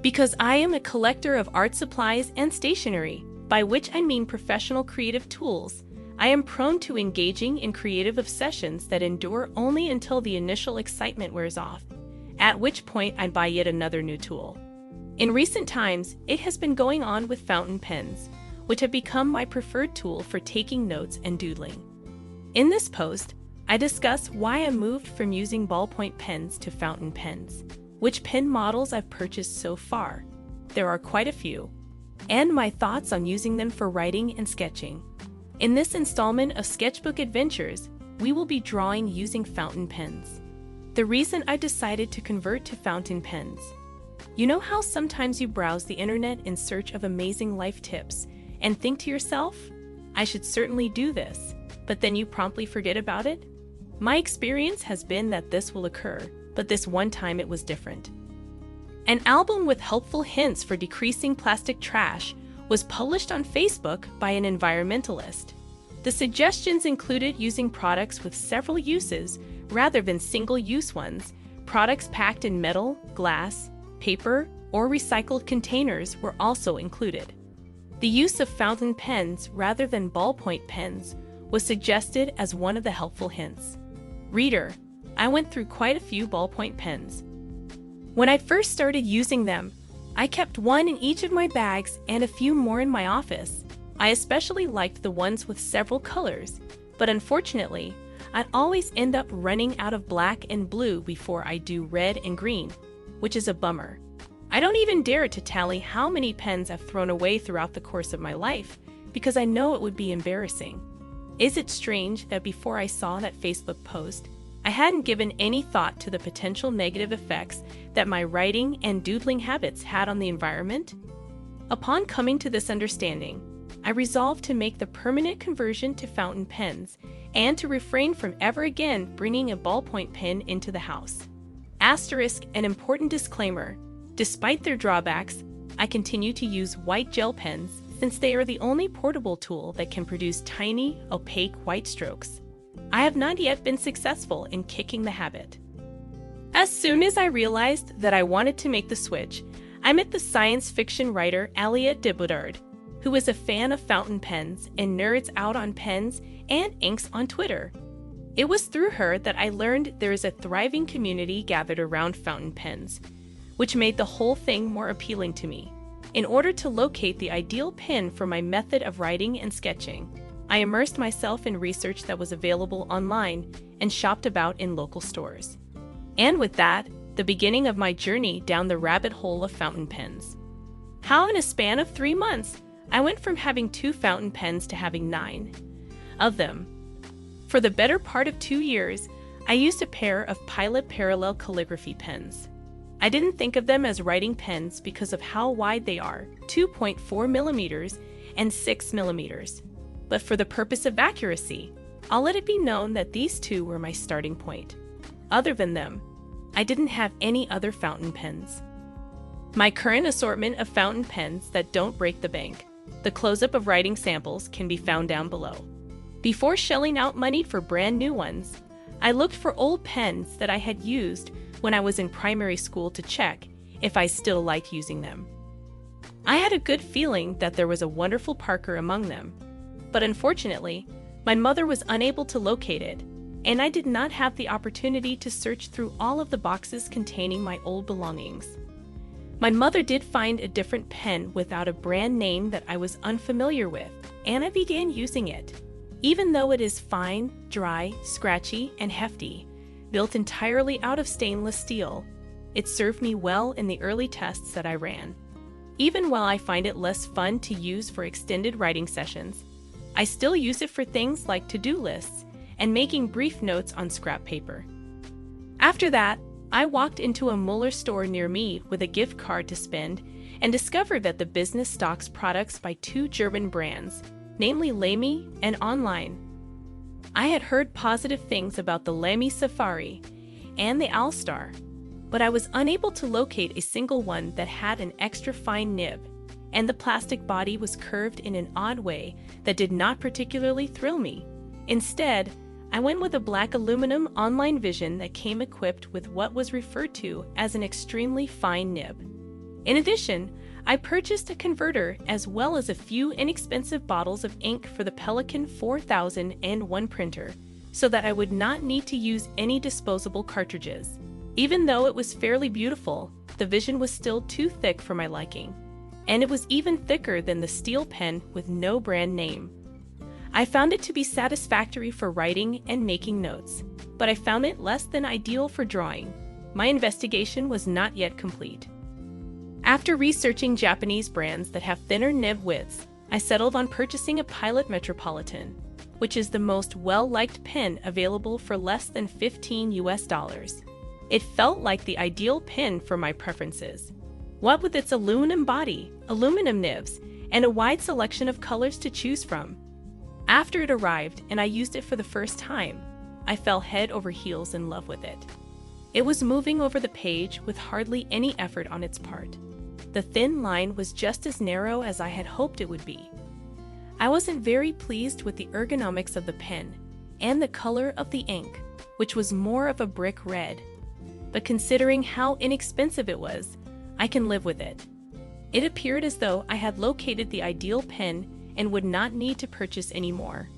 Because I am a collector of art supplies and stationery, by which I mean professional creative tools, I am prone to engaging in creative obsessions that endure only until the initial excitement wears off, at which point I buy yet another new tool. In recent times, it has been going on with fountain pens, which have become my preferred tool for taking notes and doodling. In this post, I discuss why I moved from using ballpoint pens to fountain pens, which pen models I've purchased so far, there are quite a few, and my thoughts on using them for writing and sketching. In this installment of Sketchbook Adventures, we will be drawing using fountain pens. The reason I decided to convert to fountain pens. You know how sometimes you browse the internet in search of amazing life tips and think to yourself, I should certainly do this, but then you promptly forget about it? My experience has been that this will occur, but this one time it was different. An album with helpful hints for decreasing plastic trash was published on Facebook by an environmentalist. The suggestions included using products with several uses rather than single-use ones. Products packed in metal, glass, paper, or recycled containers were also included. The use of fountain pens rather than ballpoint pens was suggested as one of the helpful hints. Reader, I went through quite a few ballpoint pens. When I first started using them, I kept one in each of my bags and a few more in my office. I especially liked the ones with several colors, but unfortunately, I'd always end up running out of black and blue before I do red and green, which is a bummer. I don't even dare to tally how many pens I've thrown away throughout the course of my life, because I know it would be embarrassing. Is it strange that before I saw that Facebook post, I hadn't given any thought to the potential negative effects that my writing and doodling habits had on the environment? Upon coming to this understanding, I resolved to make the permanent conversion to fountain pens and to refrain from ever again bringing a ballpoint pen into the house. Asterisk, an important disclaimer, despite their drawbacks, I continue to use white gel pens since they are the only portable tool that can produce tiny, opaque white strokes. I have not yet been successful in kicking the habit. As soon as I realized that I wanted to make the switch, I met the science fiction writer Elliot Dibudard, who is a fan of fountain pens and nerds out on pens and inks on Twitter. It was through her that I learned there is a thriving community gathered around fountain pens, which made the whole thing more appealing to me. In order to locate the ideal pen for my method of writing and sketching, I immersed myself in research that was available online and shopped about in local stores. And with that, the beginning of my journey down the rabbit hole of fountain pens. How in a span of 3 months, I went from having 2 fountain pens to having 9 of them. For the better part of 2 years, I used a pair of Pilot Parallel calligraphy pens. I didn't think of them as writing pens because of how wide they are, 2.4 millimeters and 6 millimeters. But for the purpose of accuracy, I'll let it be known that these 2 were my starting point. Other than them, I didn't have any other fountain pens. My current assortment of fountain pens that don't break the bank, the close-up of writing samples, can be found down below. Before shelling out money for brand new ones, I looked for old pens that I had used when I was in primary school to check if I still liked using them. I had a good feeling that there was a wonderful Parker among them, but unfortunately, my mother was unable to locate it, and I did not have the opportunity to search through all of the boxes containing my old belongings. My mother did find a different pen without a brand name that I was unfamiliar with, and I began using it. Even though it is fine, dry, scratchy, and hefty, built entirely out of stainless steel, it served me well in the early tests that I ran. Even while I find it less fun to use for extended writing sessions, I still use it for things like to-do lists and making brief notes on scrap paper. After that, I walked into a Mueller store near me with a gift card to spend and discovered that the business stocks products by 2 German brands, namely Lamy and Online. I had heard positive things about the Lamy Safari and the Allstar, but I was unable to locate a single one that had an extra fine nib, and the plastic body was curved in an odd way that did not particularly thrill me. Instead, I went with a black aluminum Online Vision that came equipped with what was referred to as an extremely fine nib. In addition, I purchased a converter as well as a few inexpensive bottles of ink for the Pelican 4001 printer, so that I would not need to use any disposable cartridges. Even though it was fairly beautiful, the vision was still too thick for my liking. And it was even thicker than the steel pen with no brand name. I found it to be satisfactory for writing and making notes, but I found it less than ideal for drawing. My investigation was not yet complete. After researching Japanese brands that have thinner nib widths, I settled on purchasing a Pilot Metropolitan, which is the most well-liked pen available for less than $15. It felt like the ideal pen for my preferences. What with its aluminum body, aluminum nibs, and a wide selection of colors to choose from. After it arrived and I used it for the first time, I fell head over heels in love with it. It was moving over the page with hardly any effort on its part. The thin line was just as narrow as I had hoped it would be. I wasn't very pleased with the ergonomics of the pen and the color of the ink, which was more of a brick red. But considering how inexpensive it was, I can live with it. It appeared as though I had located the ideal pen and would not need to purchase any more,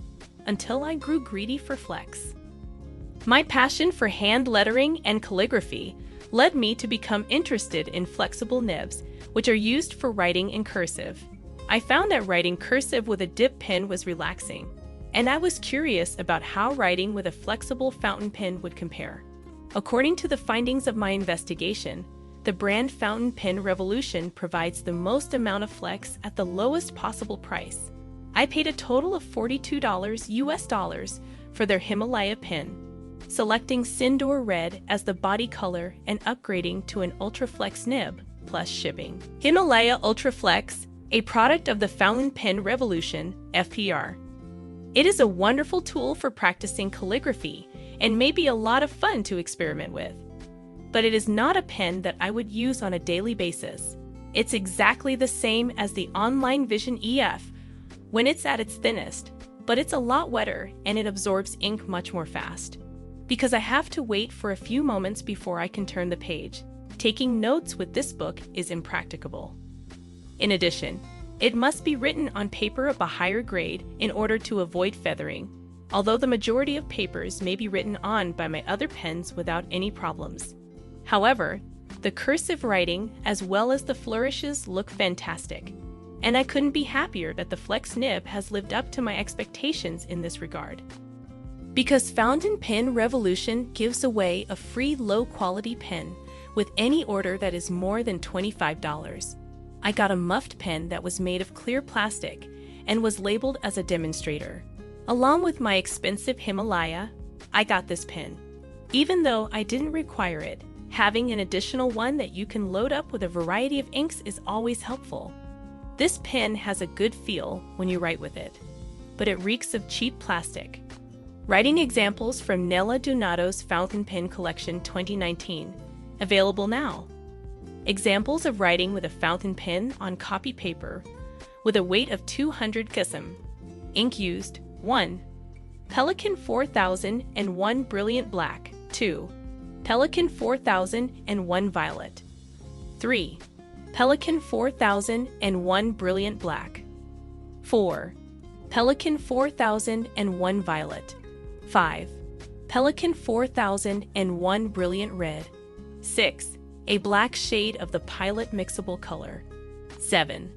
until I grew greedy for flex. My passion for hand lettering and calligraphy led me to become interested in flexible nibs, which are used for writing in cursive. I found that writing cursive with a dip pen was relaxing, and I was curious about how writing with a flexible fountain pen would compare. According to the findings of my investigation, the brand Fountain Pen Revolution provides the most amount of flex at the lowest possible price. I paid a total of $42 for their Himalaya pen, selecting Sindoor Red as the body color and upgrading to an Ultraflex nib, plus shipping. Himalaya Ultraflex, a product of the Fountain Pen Revolution, FPR. It is a wonderful tool for practicing calligraphy and may be a lot of fun to experiment with. But it is not a pen that I would use on a daily basis. It's exactly the same as the Online Vision EF when it's at its thinnest, but it's a lot wetter and it absorbs ink much more fast. Because I have to wait for a few moments before I can turn the page, taking notes with this book is impracticable. In addition, it must be written on paper of a higher grade in order to avoid feathering, although the majority of papers may be written on by my other pens without any problems. However, the cursive writing as well as the flourishes look fantastic, and I couldn't be happier that the Flex nib has lived up to my expectations in this regard. Because Fountain Pen Revolution gives away a free low-quality pen with any order that is more than $25, I got a muffed pen that was made of clear plastic and was labeled as a demonstrator. Along with my expensive Himalaya, I got this pen. Even though I didn't require it, having an additional one that you can load up with a variety of inks is always helpful. This pen has a good feel when you write with it, but it reeks of cheap plastic. Writing examples from Nella Donato's Fountain Pen Collection 2019, available now. Examples of writing with a fountain pen on copy paper with a weight of 200 kg. Ink used: 1. Pelican 4001 Brilliant Black. 2. Pelican 4001 Violet. 3. Pelican 4001 Brilliant Black. 4. Pelican 4001 Violet. 5. Pelican 4001 Brilliant Red. 6. A black shade of the Pilot Mixable Color. 7.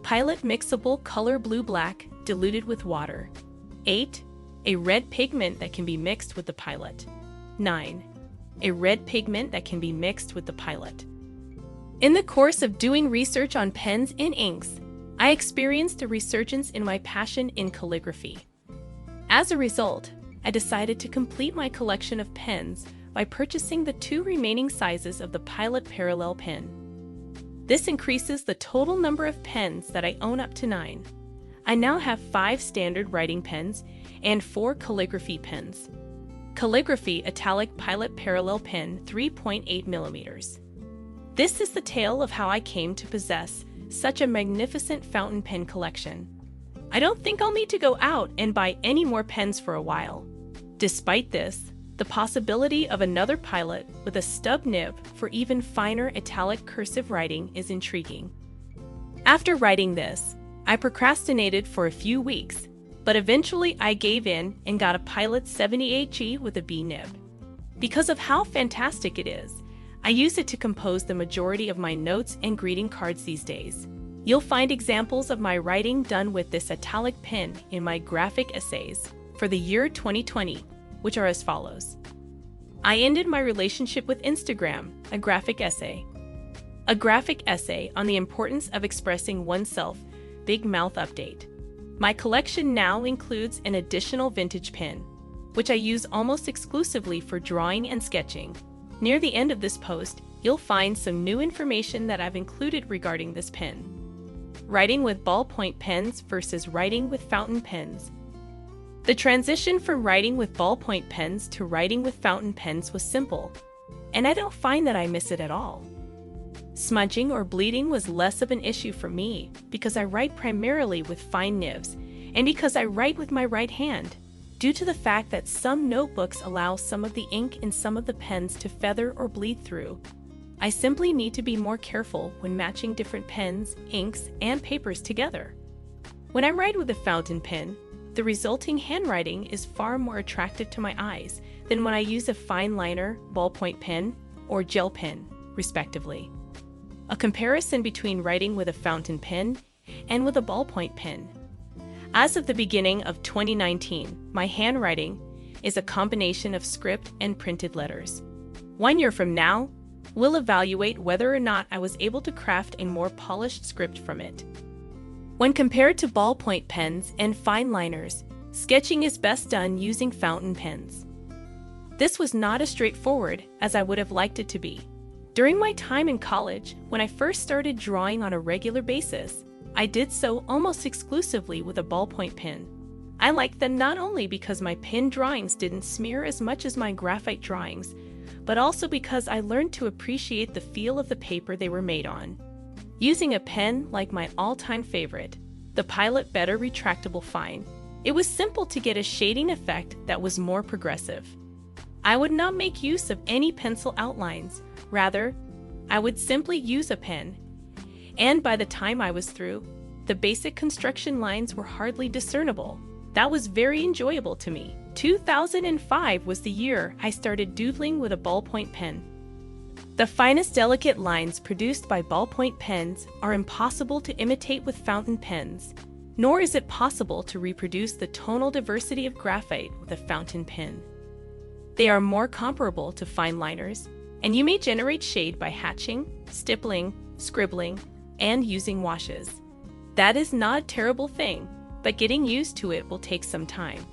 Pilot Mixable Color Blue Black diluted with water. 8. A red pigment that can be mixed with the Pilot. 9. A red pigment that can be mixed with the Pilot. In the course of doing research on pens and inks, I experienced a resurgence in my passion in calligraphy. As a result, I decided to complete my collection of pens by purchasing the 2 remaining sizes of the Pilot Parallel pen. This increases the total number of pens that I own up to 9. I now have 5 standard writing pens and 4 calligraphy pens. Calligraphy Italic Pilot Parallel Pen 3.8 mm. This is the tale of how I came to possess such a magnificent fountain pen collection. I don't think I'll need to go out and buy any more pens for a while. Despite this, The possibility of another pilot with a stub nib for even finer italic cursive writing is intriguing. After writing this, I procrastinated for a few weeks, but eventually I gave in and got a Pilot 78G with a B nib. Because of how fantastic it is, I use it to compose the majority of my notes and greeting cards these days. You'll find examples of my writing done with this italic pen in my graphic essays for the year 2020, which are as follows. I ended my relationship with Instagram, a graphic essay. A graphic essay on the importance of expressing oneself, big mouth update. My collection now includes an additional vintage pen, which I use almost exclusively for drawing and sketching. Near the end of this post, you'll find some new information that I've included regarding this pen. Writing with ballpoint pens versus writing with fountain pens. The transition from writing with ballpoint pens to writing with fountain pens was simple, and I don't find that I miss it at all. Smudging or bleeding was less of an issue for me because I write primarily with fine nibs and because I write with my right hand, due to the fact that some notebooks allow some of the ink in some of the pens to feather or bleed through. I simply need to be more careful when matching different pens, inks, and papers together. When I write with a fountain pen, the resulting handwriting is far more attractive to my eyes than when I use a fine liner, ballpoint pen, or gel pen, respectively. A comparison between writing with a fountain pen and with a ballpoint pen. As of the beginning of 2019, my handwriting is a combination of script and printed letters. 1 year from now, we'll evaluate whether or not I was able to craft a more polished script from it. When compared to ballpoint pens and fine liners, sketching is best done using fountain pens. This was not as straightforward as I would have liked it to be. During my time in college, when I first started drawing on a regular basis, I did so almost exclusively with a ballpoint pen. I liked them not only because my pen drawings didn't smear as much as my graphite drawings, but also because I learned to appreciate the feel of the paper they were made on. Using a pen like my all-time favorite, the Pilot Better Retractable Fine, it was simple to get a shading effect that was more progressive. I would not make use of any pencil outlines. Rather, I would simply use a pen, and by the time I was through, the basic construction lines were hardly discernible. That was very enjoyable to me. 2005 was the year I started doodling with a ballpoint pen. The finest delicate lines produced by ballpoint pens are impossible to imitate with fountain pens, nor is it possible to reproduce the tonal diversity of graphite with a fountain pen. They are more comparable to fine liners, and you may generate shade by hatching, stippling, scribbling, and using washes. That is not a terrible thing, but getting used to it will take some time.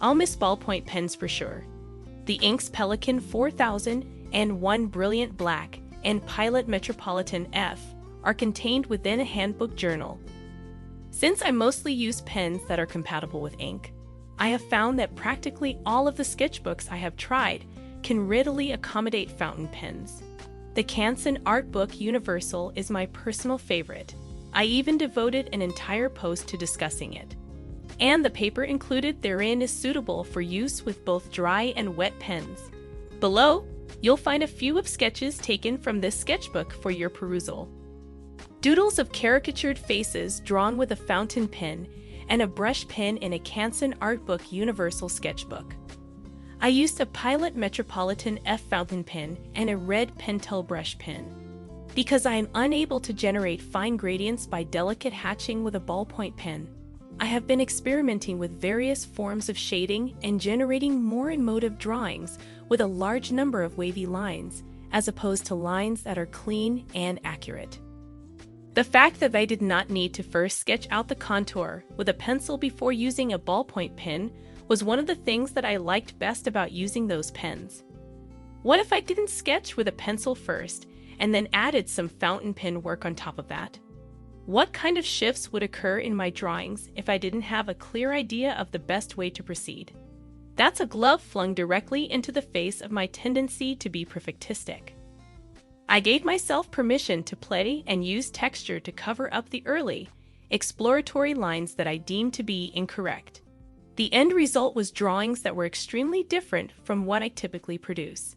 I'll miss ballpoint pens for sure. The Inks Pelican 4000 and One Brilliant Black and Pilot Metropolitan F are contained within a handbook journal. Since I mostly use pens that are compatible with ink, I have found that practically all of the sketchbooks I have tried can readily accommodate fountain pens. The Canson Art Book Universal is my personal favorite. I even devoted an entire post to discussing it. And the paper included therein is suitable for use with both dry and wet pens. Below, you'll find a few of sketches taken from this sketchbook for your perusal. Doodles of caricatured faces drawn with a fountain pen and a brush pen in a Canson Art Book Universal sketchbook. I used a Pilot Metropolitan F fountain pen and a red Pentel brush pen. Because I am unable to generate fine gradients by delicate hatching with a ballpoint pen, I have been experimenting with various forms of shading and generating more emotive drawings with a large number of wavy lines, as opposed to lines that are clean and accurate. The fact that I did not need to first sketch out the contour with a pencil before using a ballpoint pen was one of the things that I liked best about using those pens. What if I didn't sketch with a pencil first and then added some fountain pen work on top of that? What kind of shifts would occur in my drawings if I didn't have a clear idea of the best way to proceed? That's a glove flung directly into the face of my tendency to be perfectistic. I gave myself permission to play and use texture to cover up the early, exploratory lines that I deemed to be incorrect. The end result was drawings that were extremely different from what I typically produce.